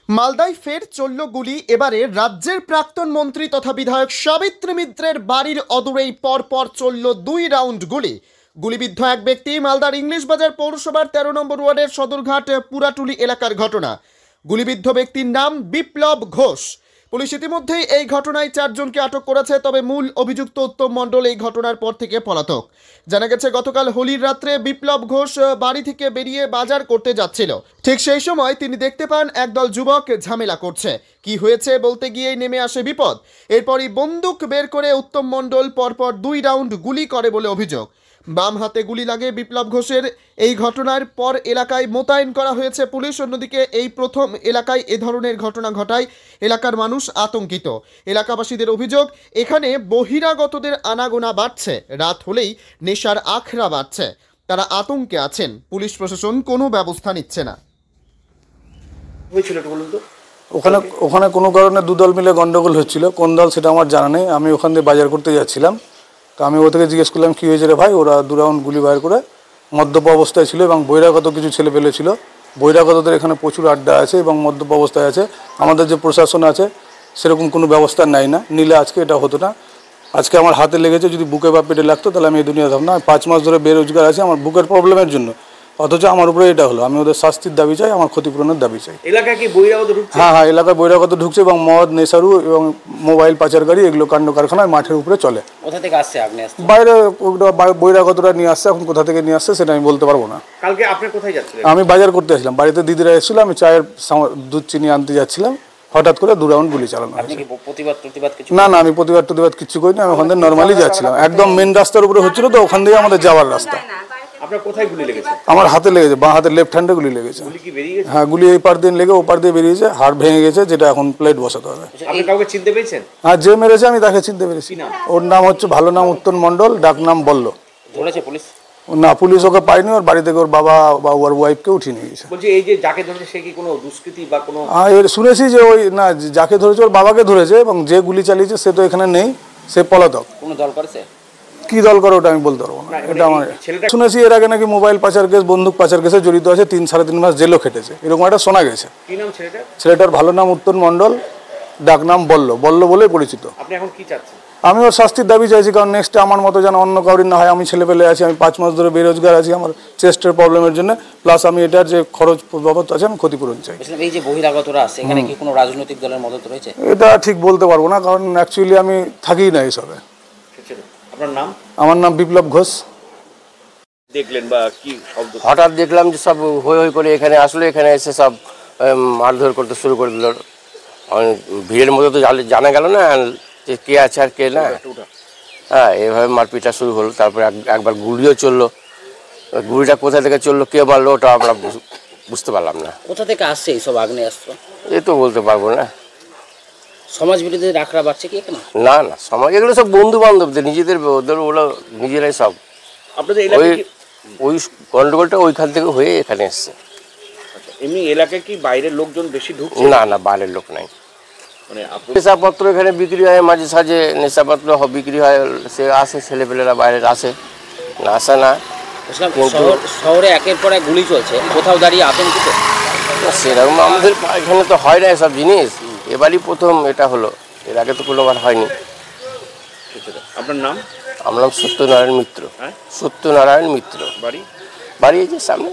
মালদায় ফের চলল গুলি। এবারে রাজ্যের প্রাক্তন মন্ত্রী তথা বিধায়ক সাবিত্রী মিত্রের বাড়ির অদূরেই পরপর চলল 2 রাউন্ড গুলি। গুলিবিদ্ধ এক ব্যক্তি মালদার ইংলিশ বাজার পৌরসভার 13 নম্বর ওয়ার্ডের সদরঘাট পুরাটুলি এলাকার ঘটনা। গুলিবিদ্ধ ব্যক্তির নাম বিপ্লব ঘোষ। পুলিশ ইতিমধ্যেই এই ঘটনায় 4 জনকে আটক করেছে, তবে মূল অভিযুক্ত উত্তম মণ্ডল এই ঘটনার পর থেকে পলাতক। জানা গেছে গতকাল হোলির রাত্রে বিপ্লব ঘোষ বাড়ি থেকে বেরিয়ে বাজার করতে যাচ্ছিল। ঠিক সেই সময় তিনি দেখতে পান একদল যুবক ঝামেলা করছে। কি হয়েছে বলতে গিয়েই নেমে আসে বিপদ। এরপরই বন্দুক বের করে উত্তম মণ্ডল পরপর 2 রাউন্ড গুলি করে বলে অভিযোগ। বাম হাতে গুলি লাগে বিপ্লব ঘোষের। এই ঘটনার পর এলাকায় মোতায়েন করা হয়েছে পুলিশ। অন্যদিকে এই প্রথম এলাকায় এ ধরনের ঘটনা ঘটায় এলাকার মানুষ আতঙ্কিত। এলাকাবাসীদের অভিযোগ, এখানে বহিরাগতদের আনাগোনা বাড়ছে। রাত হলেই নেশার আখড়া বাড়ছে। তারা আতঙ্কে আছেন। পুলিশ প্রশাসন কোনো ব্যবস্থা নিচ্ছে না। ওখানে কোনো কারণে দুদল মিলে গন্ডগোল হচ্ছিল। কোন দল সেটা আমার জানা নেই। আমি ওখান থেকে বাজার করতে যাচ্ছিলাম, তো আমি ও থেকে জিজ্ঞেস করলাম কী হয়েছে রে ভাই। ওরা 2 রাউন্ড গুলি বাইর করে মদ্যপ অবস্থায় ছিল এবং বহিরাগত কিছু ছেলে পেলে ছিল। বহিরাগতদের এখানে প্রচুর আড্ডা আছে এবং মদ্যপ অবস্থায় আছে। আমাদের যে প্রশাসন আছে সেরকম কোনো ব্যবস্থা নেয় না, নিলে আজকে এটা হতো না। আজকে আমার হাতে লেগেছে, যদি বুকে বা পেটে লাগতো তাহলে আমি এই দুনিয়া থাকতাম না। 5 মাস ধরে বেরোজগার আছি আমার বুকের প্রবলেমের জন্য, অথচ আমার উপরে এটা হলো। আমি ওদের শাস্তির দাবি চাই, আমার ক্ষতিপূরণের দাবি চাই। এলাকায় কি বহিরাগত ঢুকছে? হ্যাঁ, এলাকায় বহিরাগত ঢুকছে এবং মদ, নেশারু এবং মোবাইল পাচারকারী এগুলো কাণ্ড কারখানায় মাঠের উপরে চলে। কোথা থেকে আসছে? আপনি বাইরে বহিরাগতরা নিয়ে আসছে, এখন কোথা থেকে নিয়ে আসছে সেটা আমি বলতে পারবো না। কালকে আপনি কোথায় যাচ্ছিলেন? আমি বাজার করতে আসলাম, বাড়িতে দিদিরা এসেছিল, আমি চায়ের দুধ চিনি আনতে যাচ্ছিলাম। হঠাৎ করে 2 রাউন্ড গুলি চালানো হয়েছে। না, আমি প্রতিবাদ কিছু করিনি। আমি ওখান থেকে নর্মালি যাচ্ছিলাম, একদম মেন রাস্তার উপরে হচ্ছিল, তো ওখান থেকে আমাদের যাওয়ার রাস্তা। আপনার কোথায় গুলি লেগেছে? আমার হাতে লেগেছে, বাঁ হাতের লেফট হ্যান্ডে গুলি লেগেছে। হ্যাঁ, গুলি এই পার দিয়ে লেগে ওপার দিয়ে বেরিয়েছে, হাড় ভেঙে গেছে, যেটা এখন প্লেট বসাতে হবে। আপনি কাউকে চিনতে পেরেছেন? হ্যাঁ, যে মেরেছে আমি তাকে চিনতে পেরেছি। ওর নাম হচ্ছে, ভালো নাম উত্তম মণ্ডল, ডাক নাম বল্ল। ধরেছে পুলিশ? না, পুলিশ ওকে পায়নি। ওর বাড়ি থেকে ওর বাবা বা ওর ওয়াইফকে উঠিয়ে নিয়ে গেছে। বলছি, এই যে যাকে ধরেছে সে কি কোনো দুষ্কৃতী বা কোনো? শুনেছি যে ওই না, যাকে ধরেছে ওর বাবাকে ধরেছে, এবং যে গুলি চালিয়েছে সে তো এখানে নেই, সে পলাতক। কোনো দল করেছে? কি দল করে ওটা আমি বলতে পারবো না। এটা আমার শুনেছি এর আগে নাকি মোবাইল পাচার কেস, বন্দুক পাচার কেসে জড়িত আছে, 3-3.5 মাস জেলও খেটেছে, এরকম একটা শোনা গেছে। কি নাম ছেলেটার? ছেলেটার ভালো নাম উত্তম মণ্ডল, ডাক নাম বল্ল বলে পরিচিত। আপনি এখন কি চাচ্ছেন? আমি ওর শাস্তির দাবি চাইছি, কারণ নেক্সট আমার মতো যেন অন্য কাউরির না হয়। আমি ছেলে পেলে আছি, আমি 5 মাস ধরে বেরোজগার আছি আমার চেস্টের প্রবলেমের জন্য, প্লাস আমি এটার যে খরচ বাবদ আছে আমি ক্ষতিপূরণ চাই। এই যে বহিরাগতরা আছে, এখানে কি কোনো রাজনৈতিক দলের মদত রয়েছে? এটা ঠিক বলতে পারবো না, কারণ অ্যাকচুয়ালি আমি থাকিই না এইসবে। আপনার নাম? আমার নাম বিপ্লব ঘোষ। দেখলেন বা কি শব্দ? হঠাৎ দেখলাম যে সব হই হই করে এখানে আসলে, এখানে এসে সব মারধর করতে শুরু করে দিল। ভিড়ের মধ্যে তো জানা গেল না যে কে আছে আর কে না। হ্যাঁ, এভাবে মারপিটটা শুরু হলো। তারপরে একবার গুলিও চললো। গুলিটা কোথা থেকে চললো, কে মারলো, ওটা আমরা বুঝতে পারলাম না। কোথা থেকে আসছে এইসব আগ্নেয়াস্ত্র? এই তো বলতে পারবো না। সমাজ বিরোধী আখড়া বাড়ছে কি এখানে? না, সমাজ এগুলো সব বন্ধু বান্ধবদের, নিজেদের, ওদের ওগুলো নিজেরাই সব। আপনাদের ওই গন্ডগোলটা ওইখান থেকে হয়ে এখানে এসছে। এমনি এলাকায় কি বাইরের লোকজন বেশি ঢুকছে? না, বাইরের লোক নাই। মানে নেশাপত্র এখানে বিক্রি হয়, মাঝে সাঝে নেশাপত্র বিক্রি হয়, সে আসে, ছেলেপেলেরা বাইরে আসে, না আসে না। শহরে একের পর এক গুলি চলছে, কোথাও দাঁড়িয়ে আতঙ্কিত? সেরকম আমাদের এখানে তো হয় না এসব জিনিস, এবারই প্রথম এটা হলো, এর আগে তো কোনোবার হয়নি। আপনার নাম? আমার নাম সত্যনারায়ণ মিত্র। সত্যনারায়ণ মিত্র। বাড়ি এই যে সামনে।